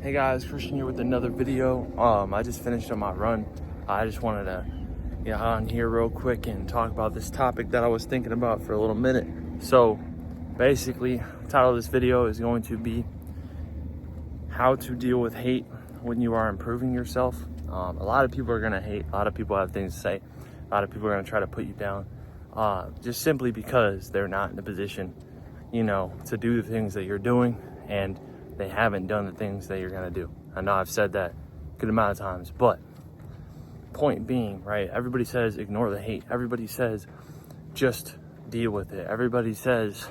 Hey guys, Christian here with another video. I just finished on my run. I just wanted to get on here real quick and talk about this topic that I was thinking about for a little minute. So basically, the title of this video is going to be how to deal with hate when you are improving yourself. A lot of people are gonna hate, a lot of people have things to say, a lot of people are gonna try to put you down, just simply because they're not in a position, to do the things that you're doing, and they haven't done the things that you're gonna do. I know I've said that a good amount of times, but point being, right? Everybody says ignore the hate. Everybody says just deal with it. Everybody says,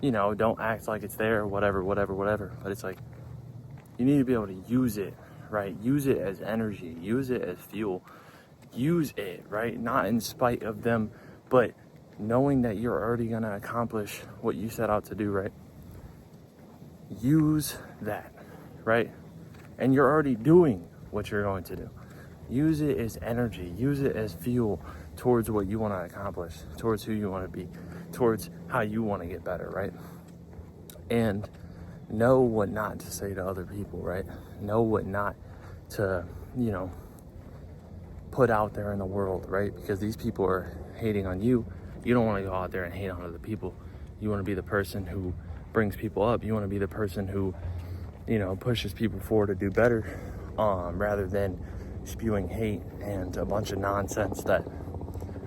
don't act like it's there, whatever. But it's like, you need to be able to use it, right? Use it as energy, use it as fuel, use it, right? Not in spite of them, but knowing that you're already gonna accomplish what you set out to do, right? Use that, right? And you're already doing what you're going to do. Use it as energy, use it as fuel towards what you want to accomplish, towards who you want to be, towards how you want to get better, right? And know what not to say to other people, right? Know what not to, put out there in the world, right? Because these people are hating on you. You don't want to go out there and hate on other people. You want to be the person who brings people up. You want to be the person who, pushes people forward to do better, rather than spewing hate and a bunch of nonsense that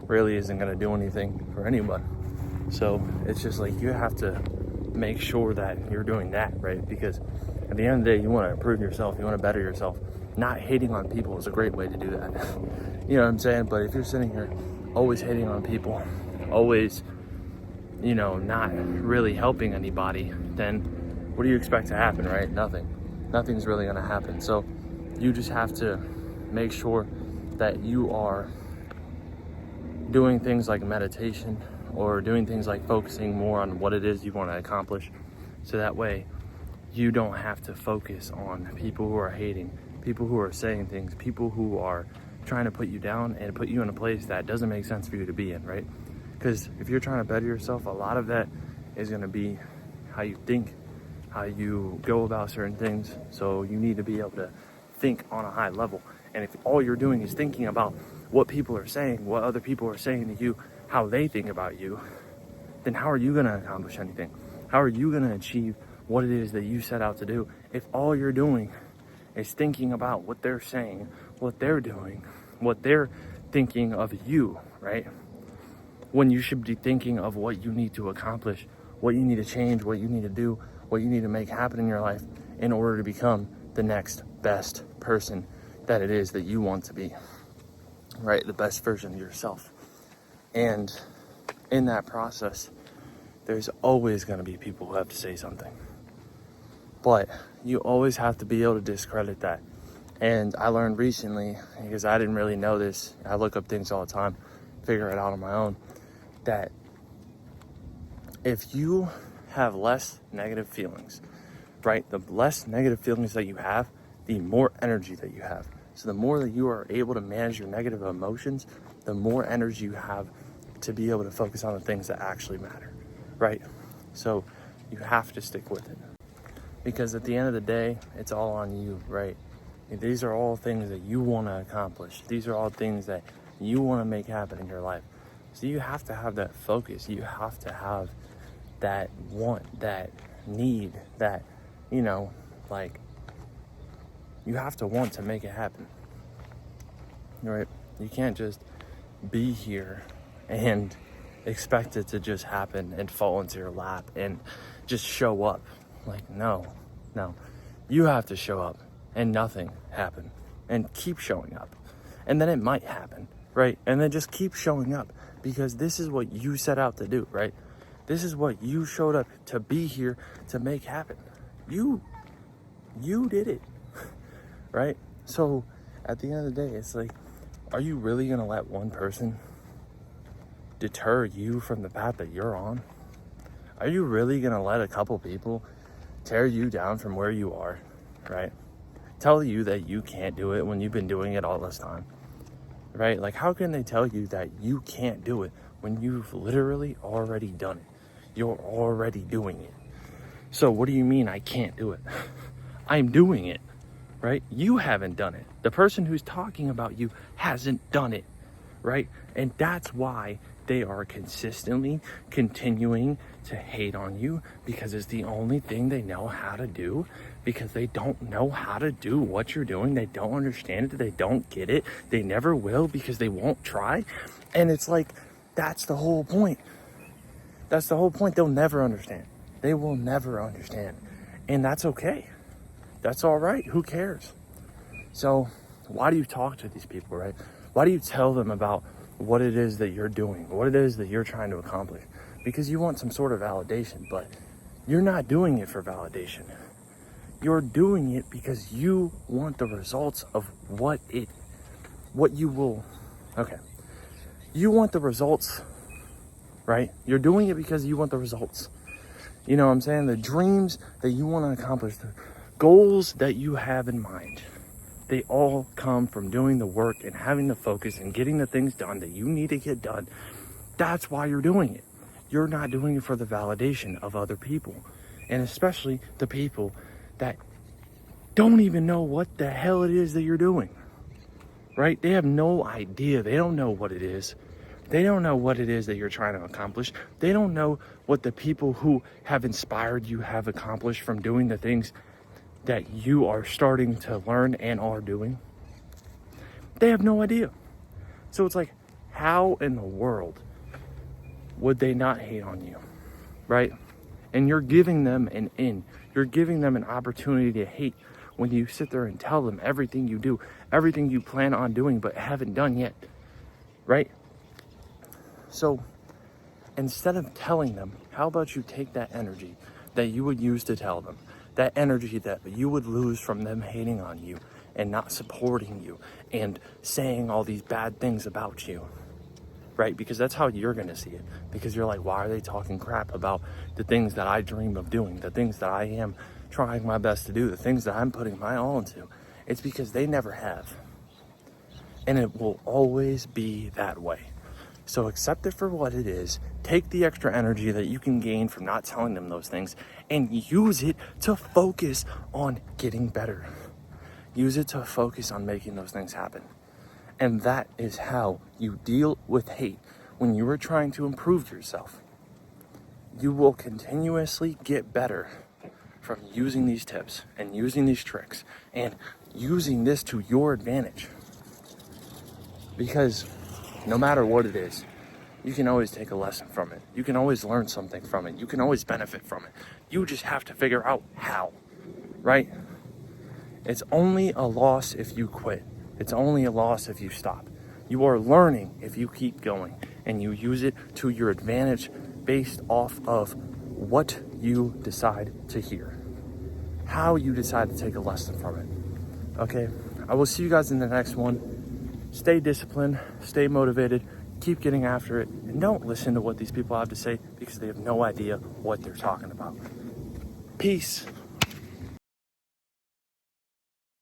really isn't going to do anything for anyone. So it's just like, you have to make sure that you're doing that, right? Because at the end of the day, you want to improve yourself, you want to better yourself. Not hating on people is a great way to do that. You know what I'm saying? But if you're sitting here always hating on people, always, not really helping anybody, then what do you expect to happen, right? Nothing's really going to happen. So you just have to make sure that you are doing things like meditation, or doing things like focusing more on what it is you want to accomplish, so that way you don't have to focus on people who are hating, people who are saying things, people who are trying to put you down and put you in a place that doesn't make sense for you to be in, right? Because if you're trying to better yourself, a lot of that is going to be how you think, how you go about certain things. So you need to be able to think on a high level. And if all you're doing is thinking about what people are saying, what other people are saying to you, how they think about you, then how are you going to accomplish anything? How are you going to achieve what it is that you set out to do if all you're doing is thinking about what they're saying, what they're doing, what they're thinking of you, right? When you should be thinking of what you need to accomplish, what you need to change, what you need to do, what you need to make happen in your life in order to become the next best person that it is that you want to be, right? The best version of yourself. And in that process, there's always going to be people who have to say something. But you always have to be able to discredit that. And I learned recently, because I didn't really know this, I look up things all the time, figure it out on my own, that if you have less negative feelings, right? The less negative feelings that you have, the more energy that you have. So the more that you are able to manage your negative emotions, the more energy you have to be able to focus on the things that actually matter, right? So you have to stick with it, because at the end of the day, it's all on you, right? These are all things that you want to accomplish. These are all things that you want to make happen in your life. So you have to have that focus. You have to have that want, that need, that, you have to want to make it happen, right? You can't just be here and expect it to just happen and fall into your lap and just show up. Like, no. You have to show up and nothing happen, and keep showing up. And then it might happen, right? And then just keep showing up, because this is what you set out to do, right? This is what you showed up to be here to make happen. You did it, right? So at the end of the day, it's like, are you really going to let one person deter you from the path that you're on? Are you really going to let a couple people tear you down from where you are, right? Tell you that you can't do it when you've been doing it all this time, right? Like, how can they tell you that you can't do it when you've literally already done it? You're already doing it. So what do you mean I can't do it? I'm doing it, right? You haven't done it. The person who's talking about you hasn't done it, right? And that's why they are consistently continuing to hate on you, because it's the only thing they know how to do, because they don't know how to do what you're doing. They don't understand it. They don't get it. They never will, because they won't try. And it's like, that's the whole point. That's the whole point. They'll never understand. They will never understand. And that's okay. That's all right. Who cares? So why do you talk to these people, right? Why do you tell them about what it is that you're doing, what it is that you're trying to accomplish? Because you want some sort of validation, but you're not doing it for validation. You're doing it because you want the results of you want the results, right? You're doing it because you want the results. You know what I'm saying? The dreams that you want to accomplish, the goals that you have in mind, they all come from doing the work and having the focus and getting the things done that you need to get done. That's why you're doing it. You're not doing it for the validation of other people, and especially the people that don't even know what the hell it is that you're doing, right? They have no idea. They don't know what it is. They don't know what it is that you're trying to accomplish. They don't know what the people who have inspired you have accomplished from doing the things that you are starting to learn and are doing. They have no idea. So it's like, how in the world would they not hate on you, right? And you're giving them an in. You're giving them an opportunity to hate when you sit there and tell them everything you do, everything you plan on doing but haven't done yet, right? So instead of telling them, how about you take that energy that you would use to tell them, that energy that you would lose from them hating on you and not supporting you and saying all these bad things about you, right? Because that's how you're going to see it. Because you're like, why are they talking crap about the things that I dream of doing, the things that I am trying my best to do, the things that I'm putting my all into? It's because they never have. And it will always be that way. So accept it for what it is. Take the extra energy that you can gain from not telling them those things and use it to focus on getting better. Use it to focus on making those things happen. And that is how you deal with hate when you are trying to improve yourself. You will continuously get better from using these tips and using these tricks and using this to your advantage. Because no matter what it is, you can always take a lesson from it. You can always learn something from it. You can always benefit from it. You just have to figure out how, right? It's only a loss if you quit. It's only a loss if you stop. You are learning if you keep going and you use it to your advantage based off of what you decide to hear, how you decide to take a lesson from it. Okay, I will see you guys in the next one. Stay disciplined, stay motivated, keep getting after it, and don't listen to what these people have to say because they have no idea what they're talking about. Peace.